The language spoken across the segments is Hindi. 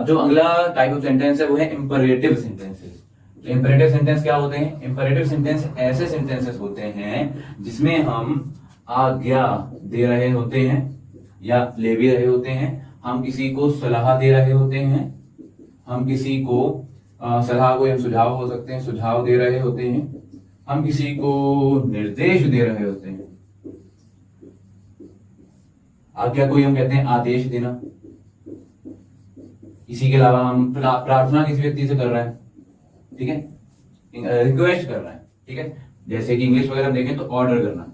अब जो अगला टाइप ऑफ सेंटेंस है वो है इंपरेटिव सेंटेंसेस। तो इंपरेटिव सेंटेंस क्या होते हैं? इंपरेटिव सेंटेंस ऐसे सेंटेंसेस होते हैं जिसमें हम आज्ञा दे रहे होते हैं या ले भी रहे होते हैं, हम किसी को सलाह दे रहे होते हैं, हम किसी को सलाह को या सुझाव हो सकते हैं, सुझाव दे रहे होते हैं, हम किसी को निर्देश दे रहे होते हैं। आज्ञा को हम कहते हैं आदेश देना। इसी के अलावा हम प्रार्थना किसी व्यक्ति से कर रहे हैं, ठीक है, रिक्वेस्ट कर रहे हैं, ठीक है, जैसे कि इंग्लिश वगैरह देखें तो ऑर्डर करना,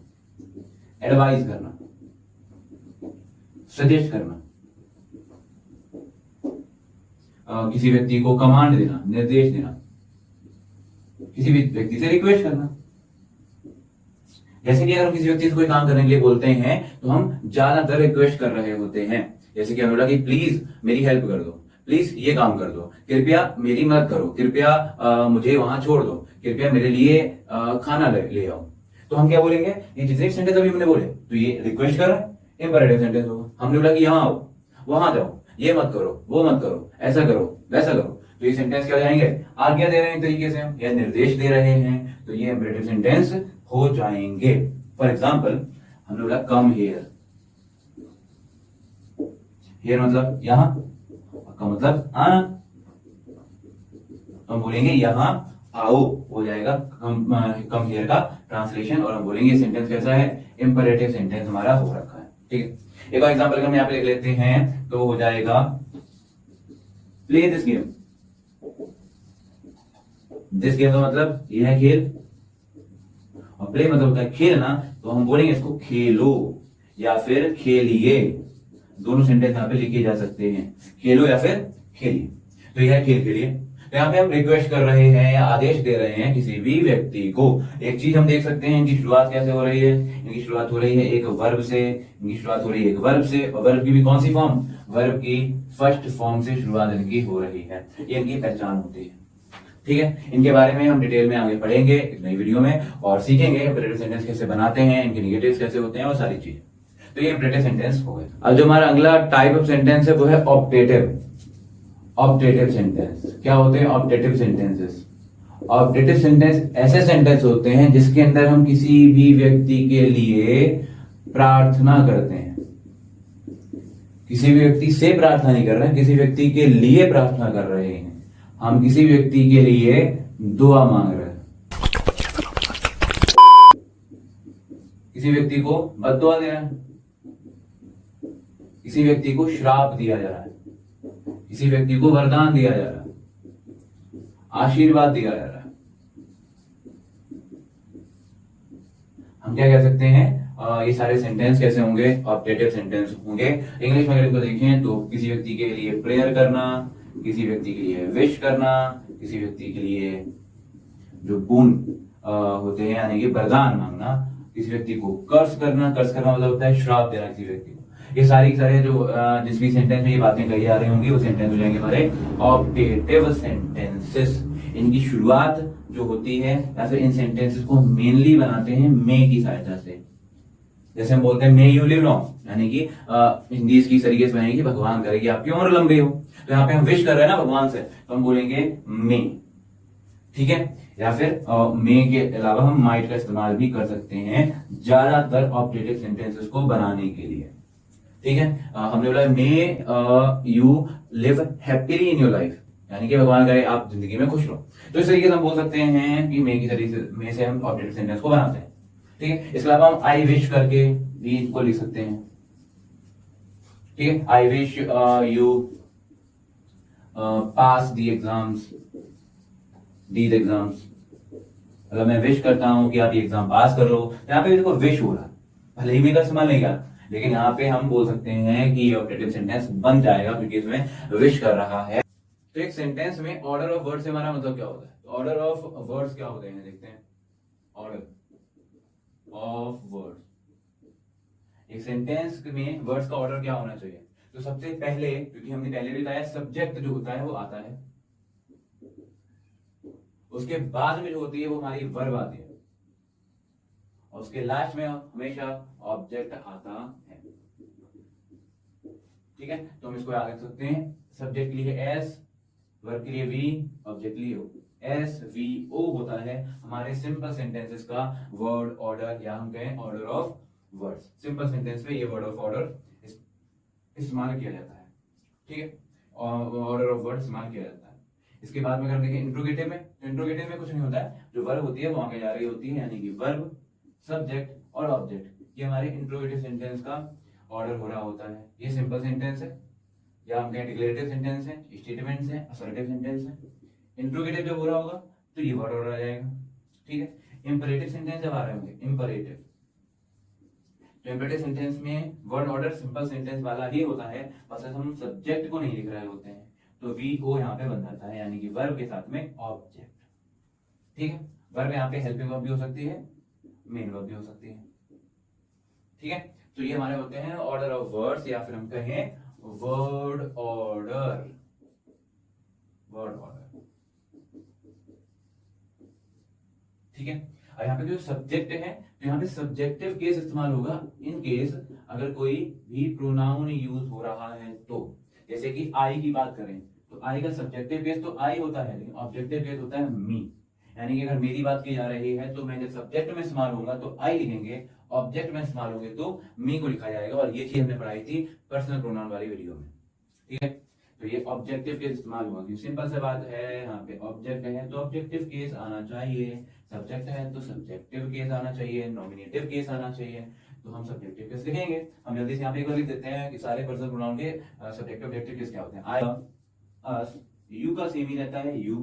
एडवाइस करना, सजेस्ट करना, किसी व्यक्ति को कमांड देना, निर्देश देना, किसी भी व्यक्ति से रिक्वेस्ट करना। जैसे कि अगर हम किसी व्यक्ति से कोई काम करने के लिए बोलते हैं तो हम ज्यादातर रिक्वेस्ट कर रहे होते हैं। जैसे कि हमने बोला कि प्लीज मेरी हेल्प कर दो, प्लीज ये काम कर दो, कृपया मेरी मदद करो, कृपया मुझे वहां छोड़ दो, कृपया मेरे लिए खाना ले आओ। तो हम क्या बोलेंगे? ये जितने भी सेंटेंस अभी हमने बोले तो ये रिक्वेस्ट कर रहा है, इंपरेटिव सेंटेंस होगा। हमने बोला कि यहाँ आओ, वहां जाओ, ये मत करो, वो मत करो, ऐसा करो, वैसा करो, तो ये सेंटेंस क्या हो जाएंगे? आज्ञा दे रहे हैं एक तरीके से हम, या निर्देश दे रहे हैं, तो ये इंपरेटिव सेंटेंस हो जाएंगे। फॉर एग्जाम्पल हमने बोला कम हियर, हियर मतलब यहां, का मतलब आना, तो हम बोलेंगे यहां आओ, हो जाएगा कम हियर का ट्रांसलेशन। और हम बोलेंगे सेंटेंस कैसा है? इंपरेटिव सेंटेंस हमारा हो रखा है, ठीक है। एक और एग्जांपल हम यहाँ पे लिख लेते हैं तो हो जाएगा play this game. This game का मतलब यह है खेल, और प्ले मतलब होता है खेलना, तो हम बोलेंगे इसको खेलो या फिर खेलिए। दोनों सेंटेंस यहाँ पे लिखे जा सकते हैं, खेलो या फिर खेलिए। तो यह है खेल खेलिए। तो यहाँ पे हम रिक्वेस्ट कर रहे हैं या आदेश दे रहे हैं किसी भी व्यक्ति को। एक चीज हम देख सकते हैं, इनकी शुरुआत कैसे हो रही है? इनकी शुरुआत हो रही है एक वर्ब से, इनकी शुरुआत हो रही है एक वर्ब से, और वर्ब की भी कौन सी फॉर्म? वर्ब की फर्स्ट फॉर्म से शुरुआत इनकी हो रही है। ये इनकी पहचान होती है, ठीक है। इनके बारे में हम डिटेल में आगे पढ़ेंगे एक नई वीडियो में, और सीखेंगे इंपरेटिव सेंटेंस कैसे बनाते हैं, इनके नेगेटिव्स कैसे होते हैं और सारी चीजें। तो ये इंपरेटिव सेंटेंस हो गए। अब जो हमारा अगला टाइप ऑफ सेंटेंस है वो है ऑप्टेटिव। ऑप्टेटिव सेंटेंस क्या होते हैं? ऑप्टेटिव सेंटेंसेस, ऑप्टेटिव सेंटेंस ऐसे सेंटेंस होते हैं जिसके अंदर हम किसी भी व्यक्ति के लिए प्रार्थना करते हैं। किसी भी व्यक्ति से प्रार्थना नहीं कर रहे हैं, किसी व्यक्ति के लिए प्रार्थना कर रहे हैं। हम किसी व्यक्ति के लिए दुआ मांग रहे हैं, किसी व्यक्ति को बद्दुआ दे रहे हैं, किसी व्यक्ति को श्राप दिया जा रहा है, किसी व्यक्ति को वरदान दिया जा रहा है, आशीर्वाद दिया जा रहा है। हम क्या कह सकते हैं? ये सारे सेंटेंस कैसे होंगे? ऑप्टेटिव सेंटेंस होंगे। इंग्लिश में अगर इनको देखें तो किसी व्यक्ति के लिए प्रेयर करना, किसी व्यक्ति के लिए विश करना, किसी व्यक्ति के लिए जो बोन होते हैं यानी कि वरदान मांगना, किसी व्यक्ति को कर्स करना, कर्स करना मतलब होता है श्राप देना किसी व्यक्ति को। ये सारी सारे जो जिस भी सेंटेंस में ये बातें कही जा रही होंगी वो सेंटेंस हो जाएंगे हमारे ऑप्टेटिव सेंटेंसेस। इनकी शुरुआत जो होती है या फिर इन सेंटेंसेस को मेनली बनाते हैं मे की सहायता से। जैसे हम बोलते हैं मे यू लिव लॉन्ग, यानी कि हिंदी इसकी तरीके से बनेगी भगवान करे कि आपकी उम्र लंबी हो। तो यहाँ पे हम विश कर रहे हैं ना भगवान से, तो हम बोलेंगे मे, ठीक है। या फिर मे के अलावा हम माइट का इस्तेमाल भी कर सकते हैं ज्यादातर ऑप्टेटिव सेंटेंसेस को बनाने के लिए, ठीक है। हमने बोला may you live happily in your life, यानी कि भगवान करे आप जिंदगी में खुश रहो। तो इस तरीके से हम बोल सकते हैं कि मे की तरीके मे से हम ऑप्टेटिव सेंटेंस को बनाते हैं, ठीक है। इसके अलावा हम आई विश करके भी इसको लिख सकते हैं, ठीक है। I wish you pass the exams, these exams, मतलब मैं विश करता हूं कि आप ये एग्जाम पास कर लो। यहाँ पे देखो विश हो रहा है, भले ही मे का इस्तेमाल नहीं किया, लेकिन यहाँ पे हम बोल सकते हैं कि ये ऑप्टेटिव सेंटेंस बन जाएगा क्योंकि इसमें विश कर रहा है। तो एक सेंटेंस में ऑर्डर ऑफ वर्ड से हमारा मतलब क्या होता है? ऑर्डर ऑफ वर्ड्स क्या होते हैं देखते हैं। ऑर्डर ऑफ वर्ड्स, एक सेंटेंस में वर्ड्स का ऑर्डर क्या होना चाहिए? तो सबसे पहले, क्योंकि हमने पहले भी बताया, सब्जेक्ट जो होता है वो आता है, उसके बाद में जो होती है वो हमारी वर्ब आती है, और उसके लास्ट में हमेशा ऑब्जेक्ट आता है, ठीक है, तो हम इसको आगे सकते हैं, सब्जेक्ट के लिए एस, वर्ब के लिए वी, ऑब्जेक्ट के लिए ओ। एस वी ओ होता है हमारे सिंपल सेंटेंसेस का वर्ड ऑर्डर, या हम कहें order of words. Simple sentence में ये वर्ड ऑफ ऑर्डर इस्तेमाल किया जाता है, ठीक है, ऑर्डर ऑफ वर्ड इस्तेमाल किया जाता है। इसके बाद में अगर देखें इंट्रोगेटिव में, तो इंट्रोगेटिव में कुछ नहीं होता है, जो वर्ब होती है वो आगे जा रही होती है, यानी कि वर्ब, सब्जेक्ट और ऑब्जेक्ट, ये हमारे इंट्रोगेटिव सेंटेंस का ऑर्डर हो रहा होता है। ये सिंपल सेंटेंस है, या हम कहें डिक्लेरेटिव सेंटेंस है, स्टेटमेंट्स है, असर्टिव सेंटेंस है। इंट्रोगेटिव जब हो रहा होगा तो ये वर्ड ऑर्डर आ जाएगा, ठीक है। इंपरेटिव सेंटेंस जब आ रहे होंगे, इंपरेटिव, तो इंपरेटिव सेंटेंस में वर्ड ऑर्डर सिंपल सेंटेंस वाला ही होता है, बस हम सब्जेक्ट को नहीं लिख रहे होते हैं, तो वी ओ यहाँ पे बन जाता है, यानी कि वर्ब के साथ में ऑब्जेक्ट, ठीक है। वर्ब यहाँ पे हेल्पिंग वर्ब भी हो सकती है, मेन वर्ब भी हो सकती है, ठीक है। तो ये हमारे होते हैं ऑर्डर ऑफ वर्ड्स, या फिर हम कहें वर्ड ऑर्डर, वर्ड ऑर्डर, ठीक है। और यहाँ पे जो सब्जेक्ट है, तो यहाँ पे सब्जेक्टिव केस इस्तेमाल होगा इन केस अगर कोई भी प्रोनाउन यूज हो रहा है तो, जैसे कि आई की बात करें तो आई का सब्जेक्टिव केस तो आई होता है, लेकिन ऑब्जेक्टिव केस होता है मी, यानी कि अगर मेरी बात की जा रही है तो मैं जब सब्जेक्ट में इस्तेमाल होगा तो आई लिखेंगे, ऑब्जेक्ट में इस्तेमाल होंगे तो मी को लिखा जाएगा। और ये चीज हमने पढ़ाई थी पर्सनल प्रोनाउन वाली वीडियो में, ठीक है। तो ये ऑब्जेक्टिव केस इस्तेमाल हुआ, सिंपल सा बात है, यहाँ पे ऑब्जेक्ट है तो ऑब्जेक्टिव केस आना चाहिए, सब्जेक्ट है तो सब्जेक्टिव केस आना चाहिए, नॉमिनेटिव केस आना चाहिए, तो हम सब्जेक्टिव केस लिखेंगे। हम जल्दी से यहाँ पे एक बार लिख देते हैं कि सारे पर्सनल प्रोनाउन के सब्जेक्टिव ऑब्जेक्टिव केस क्या होते हैं। आई, अस, यू का सेम ही रहता है, यू,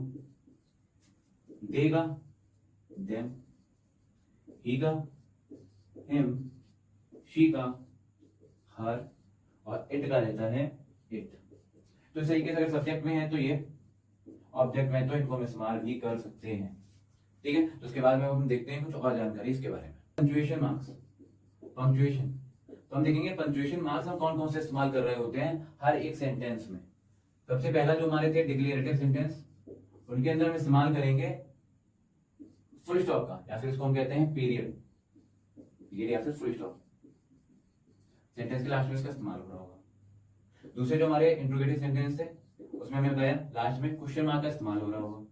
देगा, देम, ही का, हिम, शी का, हर, और इट का रहता है इट। तो इस तरीके से अगर सब्जेक्ट में है तो ये, ऑब्जेक्ट में तो इनको हम इस्तेमाल भी कर सकते हैं, ठीक है। तो उसके बाद में हम देखते हैं कुछ और जानकारी इसके बारे में। पंक्चुएशन मार्क्स, पंक्चुएशन, तो हम देखेंगे पंक्चुएशन मार्क्स हम कौन कौन से इस्तेमाल कर रहे होते हैं हर एक सेंटेंस में। सबसे पहला जो हमारे थे डिक्लेरेटिव सेंटेंस, उनके अंदर हम इस्तेमाल करेंगे फुल स्टॉप का, या फिर इसको हम कहते हैं पीरियड, पीरियड या फिर फुल स्टॉप, सेंटेंस के लास्ट में इसका इस्तेमाल हो रहा होगा। दूसरे जो हमारे इंट्रोगेटिव सेंटेंस थे उसमें हमने बताया लास्ट में क्वेश्चन मार्क का इस्तेमाल हो रहा होगा।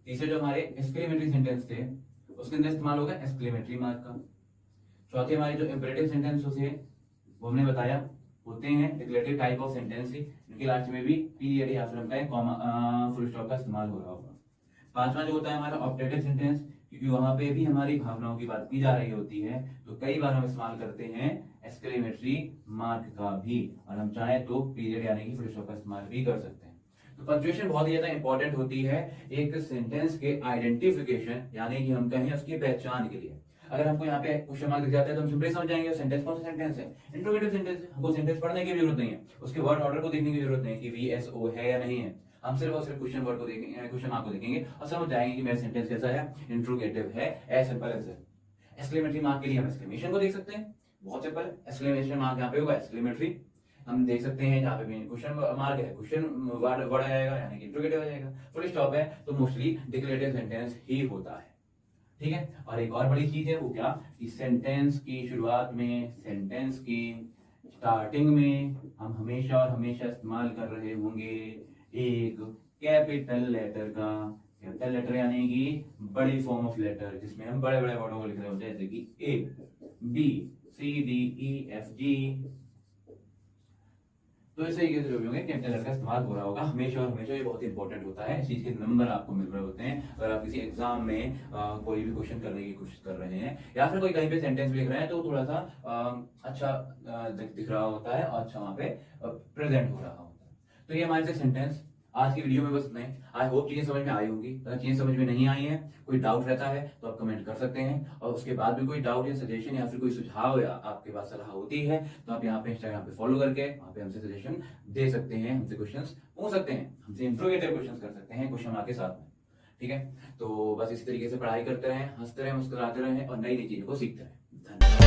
तीसरे जो हमारे एक्सक्लेमेटरी सेंटेंस थे उसके अंदर इस्तेमाल होगा एक्सक्लेमेटरी मार्क का। चौथे हमारे जो इंपरेटिव सेंटेंस थे वो हमने बताया होते हैं डिक्लेरेटिव टाइप ऑफ सेंटेंस ही, इनके लास्ट में भी पीरियड या फिर हम कहें कॉमा फुल स्टॉप का इस्तेमाल हो रहा होगा। पांचवा जो होता है हमारा ऑब्जेक्टिव सेंटेंस, क्योंकि वहां पे भी हमारी भावनाओं की बात की जा रही होती है तो कई बार हम इस्तेमाल करते हैं एक्सक्लेमेटरी मार्क का भी, और हम चाहें तो पीरियड यानी कि फुल स्टॉप का इस्तेमाल भी कर सकते हैं। तो पंक्चुएशन बहुत ही ज्यादा इंपॉर्टेंट होती है एक सेंटेंस के आइडेंटिफिकेशन, यानी कि हम कहें उसकी पहचान के लिए। अगर हमको यहाँ पे क्वेश्चन मार्क दिख जाता है तो हम सिंपली समझ जाएंगे सेंटेंस कौन सा सेंटेंस है, इंट्रोगेटिव सेंटेंस है। हमको सेंटेंस पढ़ने की जरूरत नहीं है, उसके वर्ड ऑर्डर को देखने की जरूरत नहीं है कि VSO है या नहीं है, हम सिर्फ और सिर्फ क्वेश्चन वर्ड को देखेंगे, क्वेश्चन मार्क को देखेंगे और समझ जाएंगे कि मेरा सेंटेंस कैसा है, इंट्रोगेटिव है, as simple as that. Exclamatory mark के लिए हम एक्सक्लेमेशन को देख सकते हैं, बहुत सिंपल, एक्सक्लेमेशन मार्क यहाँ पे होगा एक्सक्लेमेटरी। हम देख सकते हैं जहाँ पे भी क्वेश्चन मार्क है क्वेश्चन वर्ड आएगा यानी कि इंट्रोगेटिव आ जाएगा। फुल स्टॉप है तो मोस्टली डिक्लेरेटिव सेंटेंस ही होता है, ठीक है। और एक और बड़ी चीज है वो क्या, कि सेंटेंस की शुरुआत में, सेंटेंस की स्टार्टिंग में हम हमेशा और हमेशा इस्तेमाल कर रहे होंगे एक कैपिटल लेटर का। कैपिटल लेटर यानी कि बड़ी फॉर्म ऑफ लेटर जिसमें हम बड़े बड़े वर्डों को लिख रहे होते हैं, जैसे कि ABCDEFG। तो इस तरीके से जो भी होंगे कैपिटल लेटर का इस्तेमाल हो रहा होगा हमेशा और हमेशा, ये बहुत इंपॉर्टेंट होता है। इस चीज के नंबर आपको मिल रहे होते हैं अगर आप किसी एग्जाम में कोई भी क्वेश्चन करने की कोशिश कर रहे हैं, या फिर कोई कहीं पे सेंटेंस लिख रहे हैं तो थोड़ा सा अच्छा दिख रहा होता है और अच्छा वहां पे प्रेजेंट हो रहा होता है। तो ये हमारे से सेंटेंस आज की वीडियो में बस नहीं, आई होप चीजें समझ में आई होंगी। अगर चीजें समझ में नहीं आई है, कोई डाउट रहता है तो आप कमेंट कर सकते हैं, और उसके बाद भी कोई डाउट या सजेशन या फिर कोई सुझाव या आपके पास सलाह होती है तो आप यहाँ पे इंस्टाग्राम पे फॉलो करके वहां पे हमसे सजेशन दे सकते हैं, हमसे क्वेश्चंस पूछ सकते हैं, हमसे इंट्रोगेटिव क्वेश्चंस कर सकते हैं क्वेश्चन मार्क के साथ में, ठीक है। तो बस इसी तरीके से पढ़ाई करते रहें, हंसते रहें, मुस्कुराते रहें और नई नई चीजों को सीखते रहें। धन्यवाद।